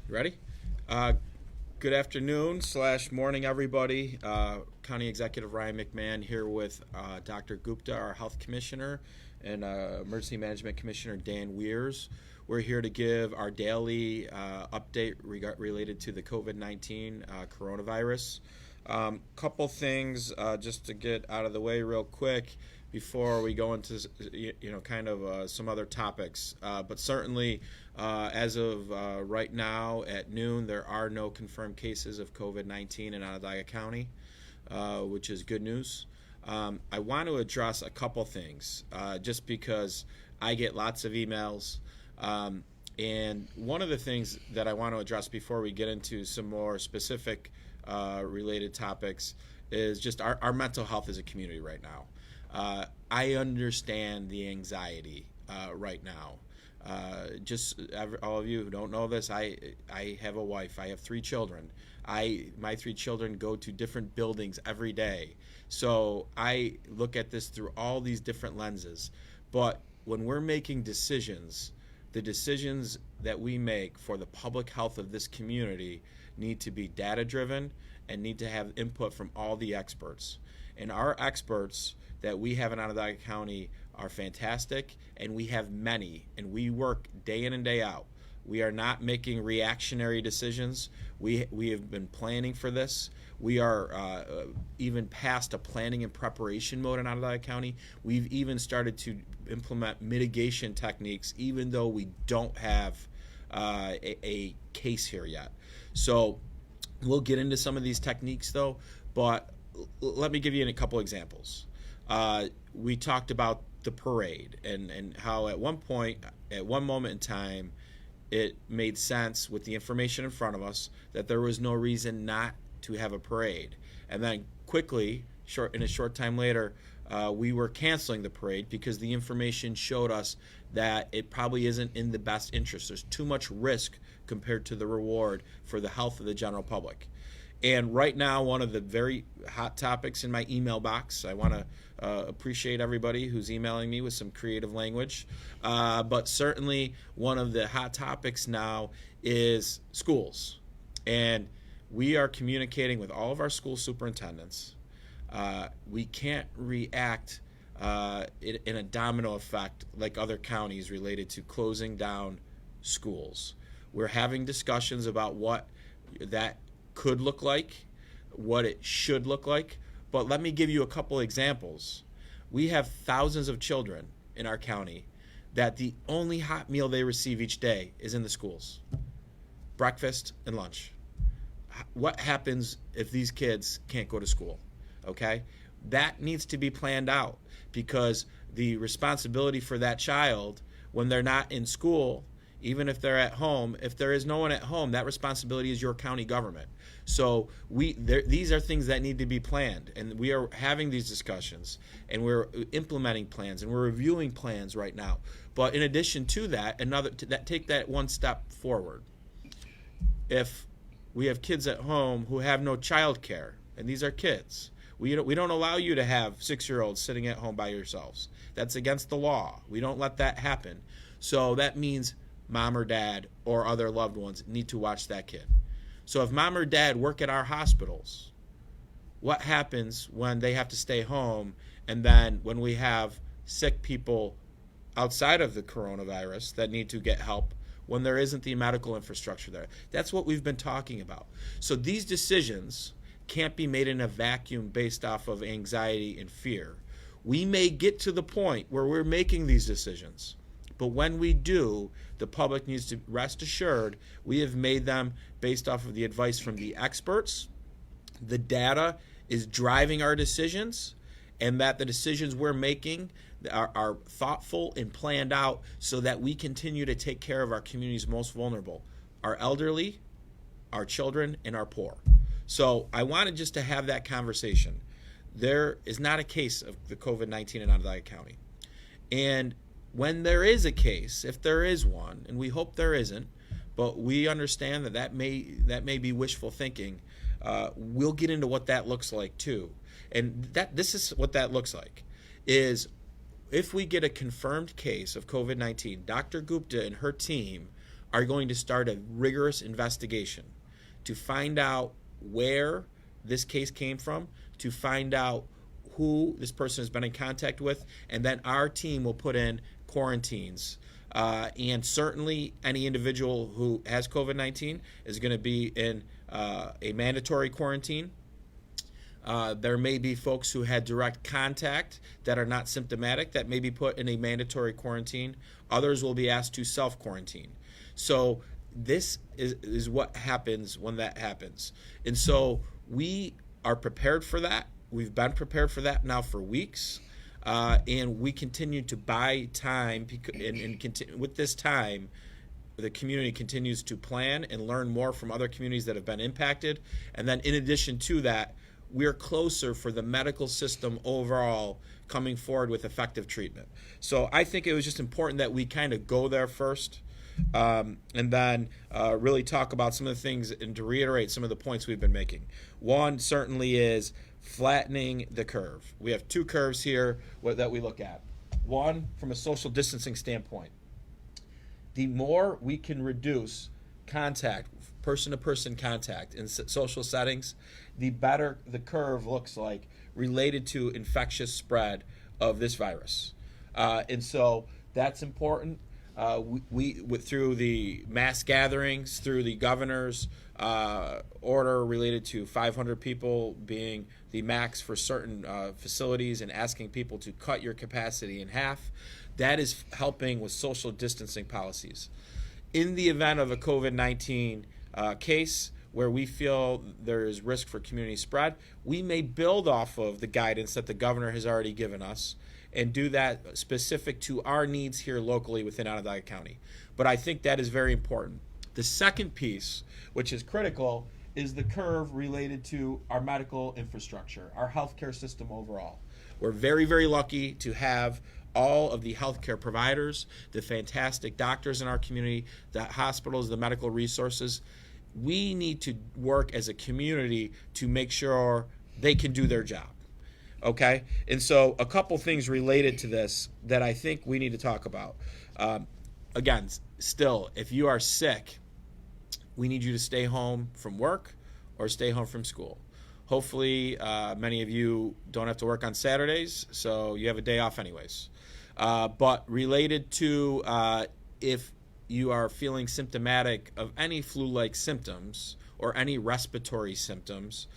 Ready? Uh, Good afternoon / morning, everybody. County Executive Ryan McMahon here with Dr. Gupta, our Health Commissioner, and Emergency Management Commissioner Dan Weirs. We're here to give our daily update related to the COVID-19 coronavirus. Couple things just to get out of the way real quick before we go into some other topics. But certainly, as of right now at noon, there are no confirmed cases of COVID-19 in Onondaga County, which is good news. I want to address a couple things just because I get lots of emails. And one of the things that I want to address before we get into some more specific related topics is just our mental health as a community right now. I understand the anxiety right now. All of you who don't know this, I have a wife. I have 3 children. My 3 children go to different buildings every day. So I look at this through all these different lenses. But when we're making decisions, the decisions that we make for the public health of this community need to be data-driven and need to have input from all the experts. And our experts that we have in Onondaga County are fantastic, and we have many, and we work day in and day out. We are not making reactionary decisions. We have been planning for this. We are even past a planning and preparation mode in Onondaga County. We've even started to implement mitigation techniques, even though we don't have a case here yet. So we'll get into some of these techniques, though, but let me give you a couple examples. We talked about the parade and how at one moment in time, it made sense with the information in front of us that there was no reason not to have a parade. And then quickly, in a short time later, we were canceling the parade because the information showed us that it probably isn't in the best interest. There's too much risk compared to the reward for the health of the general public. And right now, one of the very hot topics in my email box, I want to appreciate everybody who's emailing me with some creative language, but certainly one of the hot topics now is schools. And we are communicating with all of our school superintendents. We can't react in a domino effect like other counties related to closing down schools. We're having discussions about what that could look like, what it should look like, but let me give you a couple examples. We have thousands of children in our county that the only hot meal they receive each day is in the schools, breakfast and lunch. What happens if these kids can't go to school? Okay, that needs to be planned out because the responsibility for that child when they're not in school, even if they're at home, if there is no one at home, that responsibility is your county government. So these are things that need to be planned, and we are having these discussions, and we're implementing plans, and we're reviewing plans right now. But in addition to that, take that one step forward. If we have kids at home who have no child care, and these are kids, we don't allow you to have 6-year-olds sitting at home by yourselves. That's against the law. We don't let that happen. So that means mom or dad or other loved ones need to watch that kid. So if mom or dad work at our hospitals, what happens when they have to stay home and then when we have sick people outside of the coronavirus that need to get help when there isn't the medical infrastructure there? That's what we've been talking about. So these decisions can't be made in a vacuum based off of anxiety and fear. We may get to the point where we're making these decisions, but when we do, the public needs to rest assured we have made them based off of the advice from the experts. The data is driving our decisions, and that the decisions we're making are thoughtful and planned out so that we continue to take care of our community's most vulnerable, our elderly, our children, and our poor. So I wanted just to have that conversation. There is not a case of the COVID-19 in Onondaga County. And when there is a case, if there is one, and we hope there isn't, but we understand that may be wishful thinking, we'll get into what that looks like too. And this is what that looks like, is if we get a confirmed case of COVID-19, Dr. Gupta and her team are going to start a rigorous investigation to find out where this case came from, to find out who this person has been in contact with, and then our team will put in quarantines. And certainly any individual who has COVID-19 is going to be in a mandatory quarantine. There may be folks who had direct contact that are not symptomatic that may be put in a mandatory quarantine. Others will be asked to self-quarantine. So this is what happens when that happens. And so we are prepared for that. We've been prepared for that now for weeks. And we continue to buy time, and with this time, the community continues to plan and learn more from other communities that have been impacted. And then in addition to that, we're closer for the medical system overall coming forward with effective treatment. So I think it was just important that we kind of go there first, and then really talk about some of the things and to reiterate some of the points we've been making. One certainly is flattening the curve. We have two curves here that we look at. One, from a social distancing standpoint, the more we can reduce contact, person-to-person contact in social settings, the better the curve looks like related to infectious spread of this virus. And so that's important. We through the mass gatherings, through the governor's order related to 500 people being the max for certain facilities and asking people to cut your capacity in half, that is helping with social distancing policies. In the event of a COVID-19 case where we feel there is risk for community spread, we may build off of the guidance that the governor has already given us and do that specific to our needs here locally within Onondaga County. But I think that is very important. The second piece, which is critical, is the curve related to our medical infrastructure, our healthcare system overall. We're very, very lucky to have all of the healthcare providers, the fantastic doctors in our community, the hospitals, the medical resources. We need to work as a community to make sure they can do their job. Okay? And so a couple things related to this that I think we need to talk about. Again, still, if you are sick, we need you to stay home from work or stay home from school. Hopefully, many of you don't have to work on Saturdays, so you have a day off anyways. But related to if you are feeling symptomatic of any flu-like symptoms or any respiratory symptoms,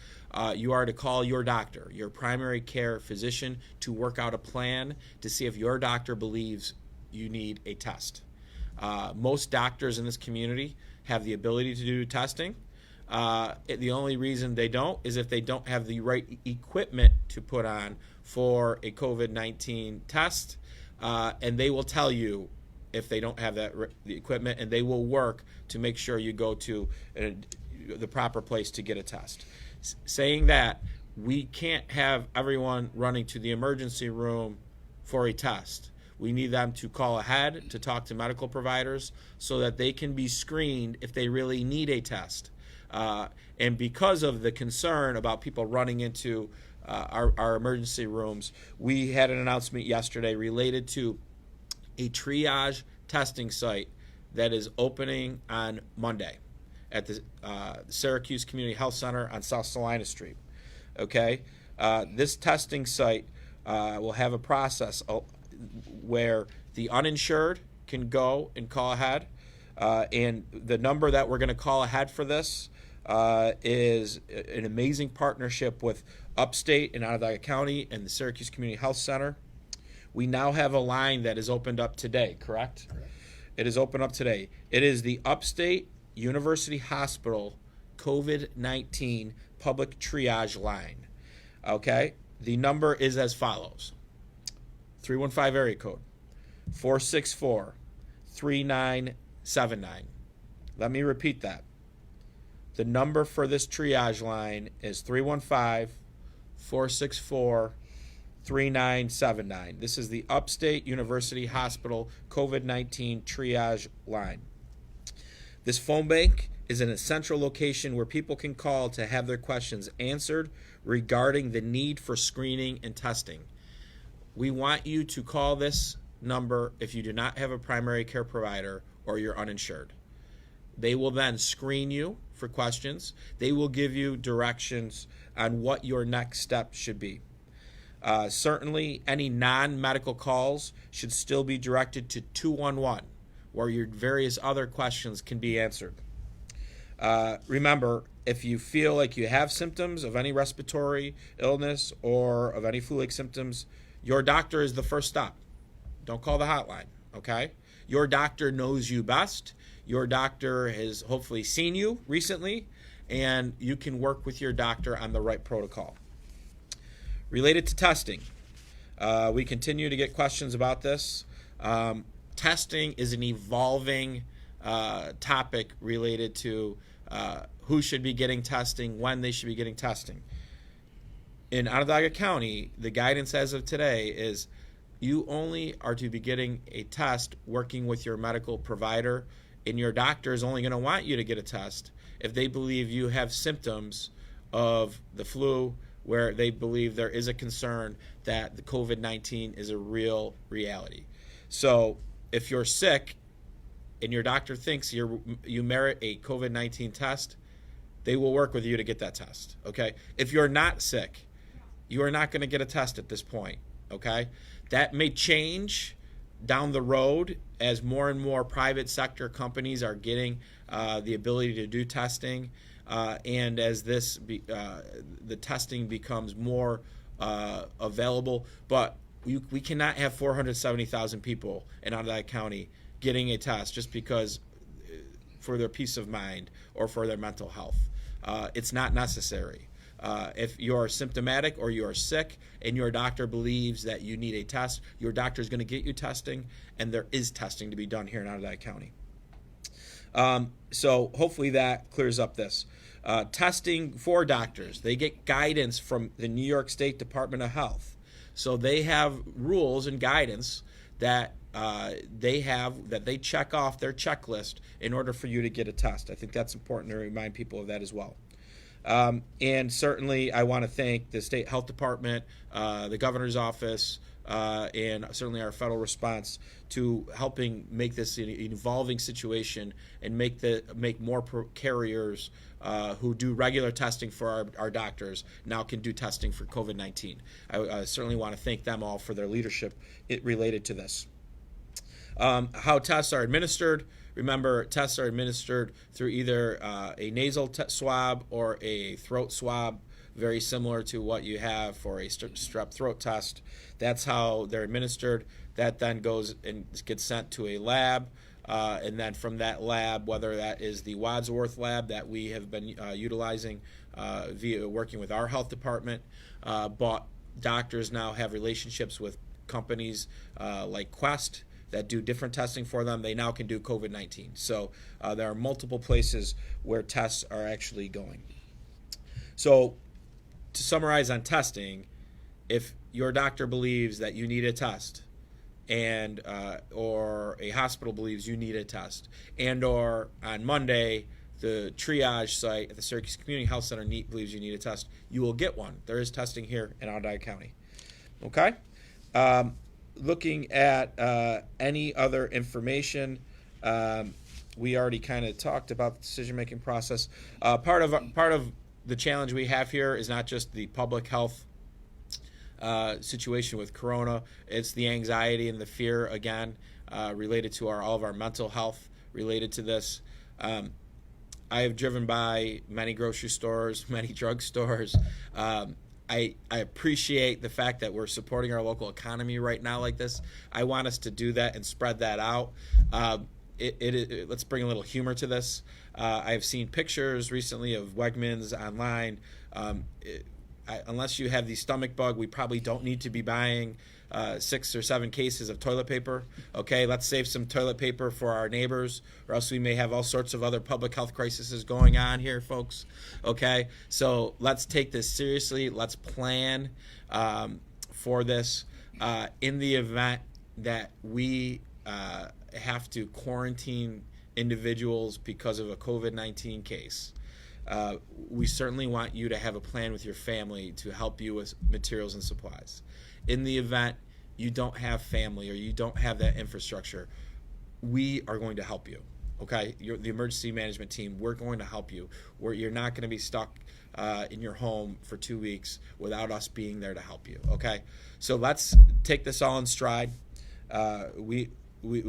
you are to call your doctor, your primary care physician, to work out a plan to see if your doctor believes you need a test. Most doctors in this community have the ability to do testing. The only reason they don't is if they don't have the right equipment to put on for a COVID-19 test, and they will tell you if they don't have the equipment, and they will work to make sure you go to the proper place to get a test. Saying that, we can't have everyone running to the emergency room for a test. We need them to call ahead to talk to medical providers so that they can be screened if they really need a test. And because of the concern about people running into our emergency rooms, we had an announcement yesterday related to a triage testing site that is opening on Monday at the Syracuse Community Health Center on South Salina Street. Okay, this testing site will have a process where the uninsured can go and call ahead, and the number that we're going to call ahead for this is an amazing partnership with Upstate in Onondaga County and the Syracuse Community Health Center. We now have a line that is opened up today, correct? Correct. It is opened up today. It is the Upstate University Hospital COVID-19 public triage line. Okay? The number is as follows. 315 area code 464-3979. Let me repeat that. The number for this triage line is 315-464-3979. This is the Upstate University Hospital COVID-19 triage line. This phone bank is in a central location where people can call to have their questions answered regarding the need for screening and testing. We want you to call this number if you do not have a primary care provider or you're uninsured. They will then screen you for questions. They will give you directions on what your next step should be. Certainly, any non-medical calls should still be directed to 211, where your various other questions can be answered. Remember, if you feel like you have symptoms of any respiratory illness or of any flu-like symptoms, your doctor is the first stop. Don't call the hotline, okay? Your doctor knows you best. Your doctor has hopefully seen you recently, and you can work with your doctor on the right protocol. Related to testing, we continue to get questions about this. Testing is an evolving topic related to who should be getting testing, when they should be getting testing. In Onondaga County, the guidance as of today is you only are to be getting a test working with your medical provider, and your doctor is only going to want you to get a test if they believe you have symptoms of the flu, where they believe there is a concern that the COVID-19 is a real reality. So if you're sick and your doctor thinks you merit a COVID-19 test, they will work with you to get that test, okay? If you're not sick, you are not going to get a test at this point, okay? That may change down the road as more and more private sector companies are getting the ability to do testing, and as the testing becomes more available. But we cannot have 470,000 people in Onondaga County getting a test just because for their peace of mind or for their mental health. It's not necessary. If you're symptomatic or you're sick and your doctor believes that you need a test, your doctor is going to get you testing, and there is testing to be done here in Onondaga County. So hopefully that clears up this. Testing for doctors, they get guidance from the New York State Department of Health. So they have rules and guidance that they check off their checklist in order for you to get a test. I think that's important to remind people of that as well. And certainly I want to thank the State Health Department, the Governor's Office, and certainly our federal response to helping make this an evolving situation and make more carriers who do regular testing for our doctors now can do testing for COVID-19. I certainly want to thank them all for their leadership related to this. How tests are administered. Remember, tests are administered through either a nasal swab or a throat swab, very similar to what you have for a strep throat test. That's how they're administered. That then goes and gets sent to a lab, and then from that lab, whether that is the Wadsworth lab that we have been utilizing via working with our health department, but doctors now have relationships with companies like Quest that do different testing for them. They now can do COVID-19. So there are multiple places where tests are actually going. So to summarize on testing, if your doctor believes that you need a test, and or a hospital believes you need a test, and or on Monday the triage site at the Syracuse Community Health Center believes you need a test, you will get one. There is testing here in Onondaga County. Okay? Looking at any other information, we already kind of talked about the decision-making process. Part of the challenge we have here is not just the public health situation with corona. It's the anxiety and the fear, again, related to all of our mental health related to this. I have driven by many grocery stores, many drugstores. I appreciate the fact that we're supporting our local economy right now like this. I want us to do that and spread that out. Let's bring a little humor to this. I've seen pictures recently of Wegmans online. Unless you have the stomach bug, we probably don't need to be buying 6 or 7 cases of toilet paper. Okay, let's save some toilet paper for our neighbors, or else we may have all sorts of other public health crises going on here, folks. Okay, so let's take this seriously. Let's plan for this. In the event that we have to quarantine individuals because of a COVID-19 case, we certainly want you to have a plan with your family to help you with materials and supplies. In the event you don't have family or you don't have that infrastructure, we are going to help you. Okay, the emergency management team, we're going to help you. You're not going to be stuck in your home for 2 weeks without us being there to help you. Okay, so let's take this all in stride. We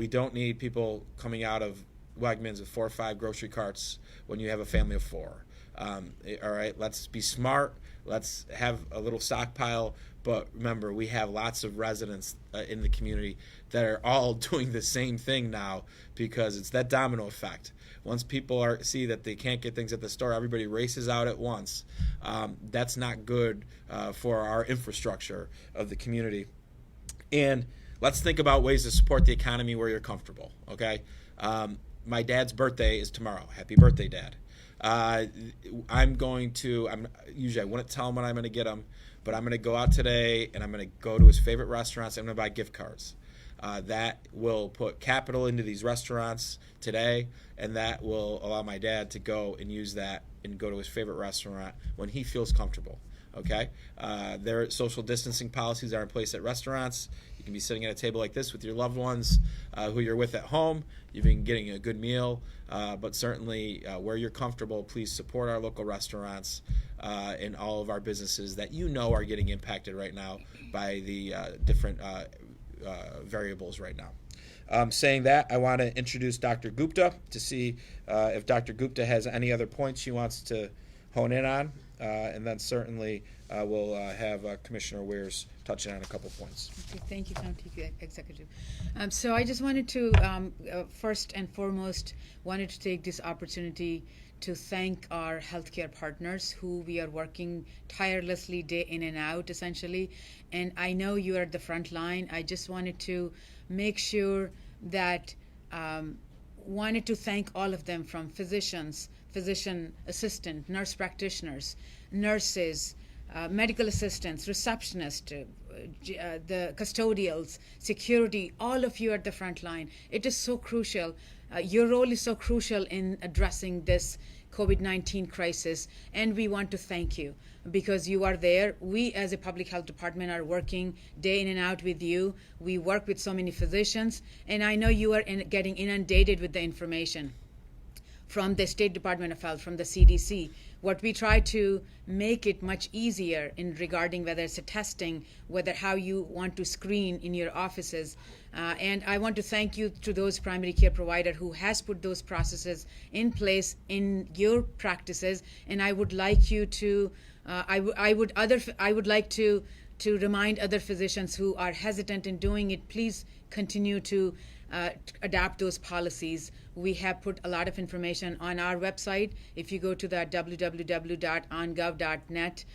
don't need people coming out of Wegmans with 4 or 5 grocery carts when you have a family of 4. All right, let's be smart. Let's have a little stockpile. But remember, we have lots of residents in the community that are all doing the same thing now, because it's that domino effect. Once people see that they can't get things at the store, everybody races out at once. That's not good for our infrastructure of the community. And let's think about ways to support the economy where you're comfortable. Okay, my dad's birthday is tomorrow. Happy birthday, Dad. Usually I wouldn't tell him what I'm going to get him, but I'm going to go out today and I'm going to go to his favorite restaurants. I'm going to buy gift cards. That will put capital into these restaurants today, and that will allow my dad to go and use that and go to his favorite restaurant when he feels comfortable. Okay? Their social distancing policies are in place at restaurants. You can be sitting at a table like this with your loved ones who you're with at home. You've been getting a good meal, but certainly where you're comfortable, please support our local restaurants and all of our businesses that you know are getting impacted right now by the different variables right now. Saying that, I want to introduce Dr. Gupta to see if Dr. Gupta has any other points she wants to hone in on, and then certainly we'll have Commissioner Weirs touching on a couple points. Okay, thank you, County Executive. So I just wanted to, first and foremost, wanted to take this opportunity to thank our healthcare partners who we are working tirelessly day in and out, essentially. And I know you are at the front line. I just wanted to make sure that wanted to thank all of them, from physicians, physician assistant, nurse practitioners, nurses, medical assistants, receptionists, the custodials, security, all of you at the front line. It is so crucial. Your role is so crucial in addressing this COVID-19 crisis, and we want to thank you because you are there. We as a public health department are working day in and out with you. We work with so many physicians, and I know you are getting inundated with the information from the State Department of Health, from the CDC. What we try to make it much easier in regarding whether it's a testing, whether how you want to screen in your offices. And I want to thank you to those primary care provider who has put those processes in place in your practices. And I would like you to, I would like to remind other physicians who are hesitant in doing it, please continue to adapt those policies. We have put a lot of information on our website. If you go to the www.ongov.net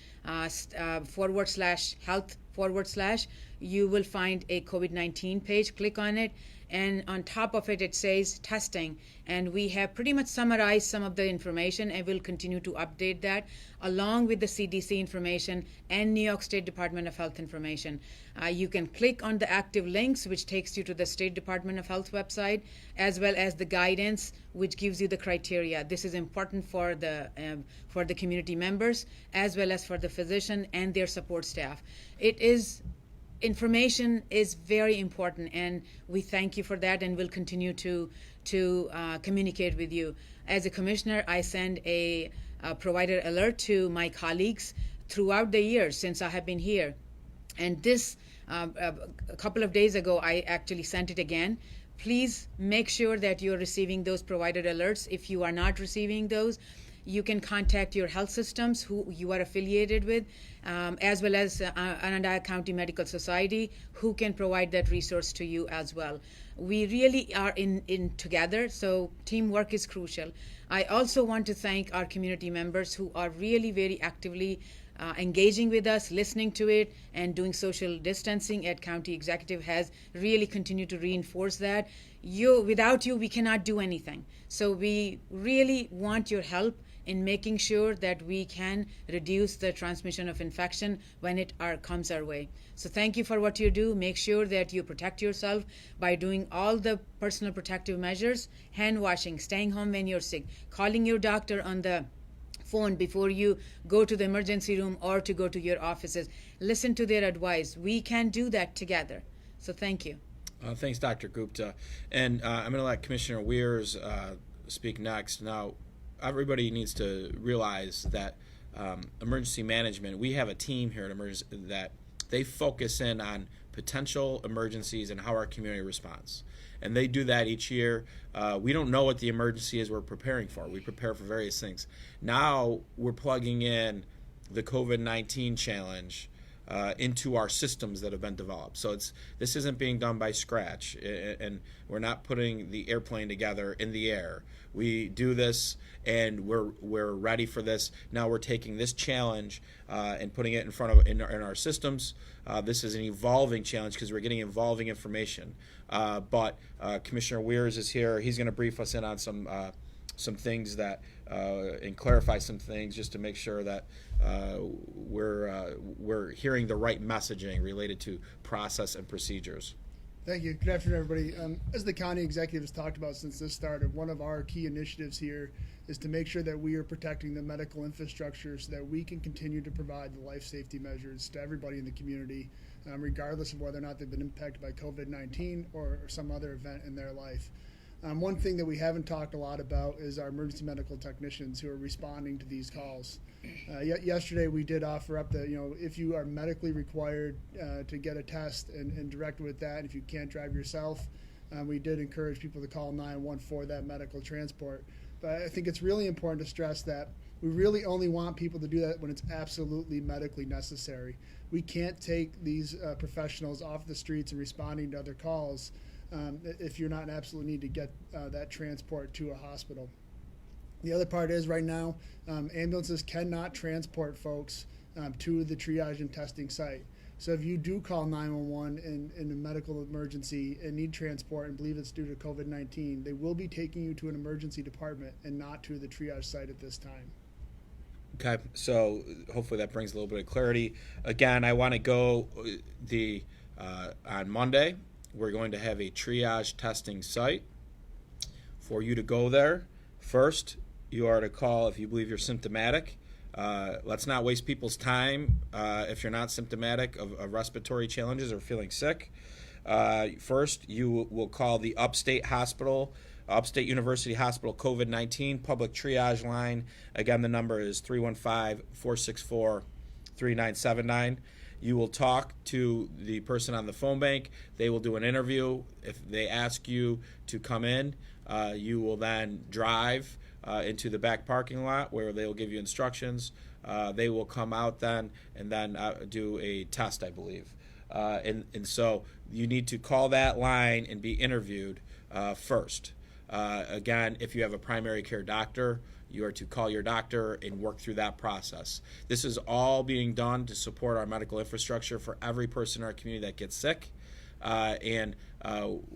/health/, you will find a COVID-19 page. Click on it, and on top of it, it says testing. And we have pretty much summarized some of the information, and we'll continue to update that along with the CDC information and New York State Department of Health information. You can click on the active links, which takes you to the State Department of Health website, as well as the guidance, which gives you the criteria. This is important for the community members, as well as for the physician and their support staff. Information is very important, and we thank you for that, and we'll continue to communicate with you. As a commissioner, I send a provider alert to my colleagues throughout the years since I have been here. And this, a couple of days ago, I actually sent it again. Please make sure that you're receiving those provider alerts. If you are not receiving those, you can contact your health systems who you are affiliated with, as well as Onondaga County Medical Society, who can provide that resource to you as well. We really are in together, so teamwork is crucial. I also want to thank our community members who are really very actively engaging with us, listening to it, and doing social distancing at County Executive has really continued to reinforce that. Without you, we cannot do anything. So we really want your help in making sure that we can reduce the transmission of infection when it comes our way. So thank you for what you do. Make sure that you protect yourself by doing all the personal protective measures, hand washing, staying home when you're sick, calling your doctor on the phone before you go to the emergency room or to go to your offices. Listen to their advice. We can do that together. So thank you. Thanks, Dr. Gupta. And I'm going to let Commissioner Weirs speak next. Now, everybody needs to realize that emergency management, we have a team here at Emergency that they focus in on potential emergencies and how our community responds. And they do that each year. We don't know what the emergency is we're preparing for. We prepare for various things. Now we're plugging in the COVID-19 challenge into our systems that have been developed. So this isn't being done by scratch, and we're not putting the airplane together in the air. We do this, and we're ready for this. Now we're taking this challenge and putting it in our systems. This is an evolving challenge because we're getting evolving information. But Commissioner Weirs is here. He's going to brief us in on some things that and clarify some things just to make sure that we're hearing the right messaging related to process and procedures. Thank you. Good afternoon, everybody. As the county executive has talked about since this started, one of our key initiatives here is to make sure that we are protecting the medical infrastructure so that we can continue to provide the life safety measures to everybody in the community, regardless of whether or not they've been impacted by COVID-19 or some other event in their life. One thing that we haven't talked a lot about is our emergency medical technicians who are responding to these calls. Yesterday we did offer up that, if you are medically required to get a test and direct with that, if you can't drive yourself, we did encourage people to call 911 for that medical transport. But I think it's really important to stress that we really only want people to do that when it's absolutely medically necessary. We can't take these professionals off the streets and responding to other calls if you're not in absolute need to get that transport to a hospital. The other part is right now, ambulances cannot transport folks to the triage and testing site. So if you do call 911 in a medical emergency and need transport and believe it's due to COVID-19, they will be taking you to an emergency department and not to the triage site at this time. Okay, so hopefully that brings a little bit of clarity. Again, I want to go on Monday. We're going to have a triage testing site for you to go there. First, you are to call if you believe you're symptomatic. Let's not waste people's time if you're not symptomatic of respiratory challenges or feeling sick. First, you will call the Upstate University Hospital COVID-19 public triage line. Again, the number is 315-464-3979. You will talk to the person on the phone bank. They will do an interview. If they ask you to come in, you will then drive into the back parking lot where they will give you instructions. They will come out then and then do a test, I believe. And so you need to call that line and be interviewed first. Again, if you have a primary care doctor, you are to call your doctor and work through that process. This is all being done to support our medical infrastructure for every person in our community that gets sick.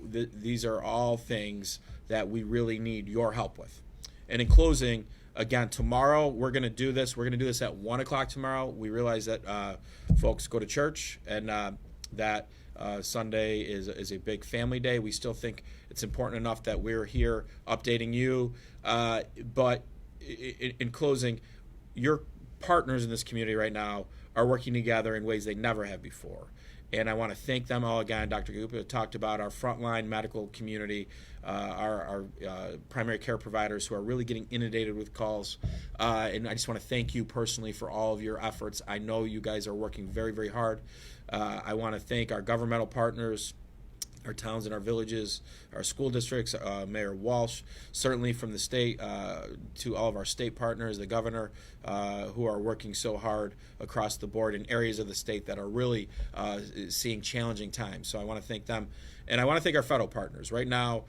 These are all things that we really need your help with. And in closing, again, tomorrow we're going to do this. We're going to do this at 1 o'clock tomorrow. We realize that folks go to church and that Sunday is a big family day. We still think it's important enough that we're here updating you. But in closing, your partners in this community right now are working together in ways they never have before. And I want to thank them all again. Dr. Gupta talked about our frontline medical community, our primary care providers who are really getting inundated with calls. And I just want to thank you personally for all of your efforts. I know you guys are working very, very hard. I want to thank our governmental partners, our towns and our villages, our school districts, Mayor Walsh, certainly from the state to all of our state partners, the governor, who are working so hard across the board in areas of the state that are really seeing challenging times. So I want to thank them. And I want to thank our federal partners. Right now,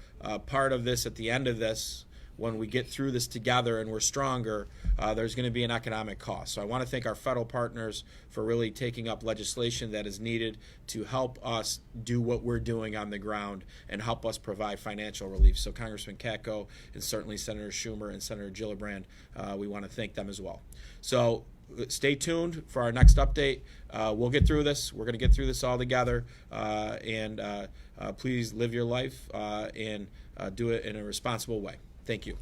part of this, at the end of this, when we get through this together and we're stronger, there's going to be an economic cost. So I want to thank our federal partners for really taking up legislation that is needed to help us do what we're doing on the ground and help us provide financial relief. So Congressman Katko and certainly Senator Schumer and Senator Gillibrand, we want to thank them as well. So stay tuned for our next update. We'll get through this. We're going to get through this all together. And please live your life and do it in a responsible way. Thank you.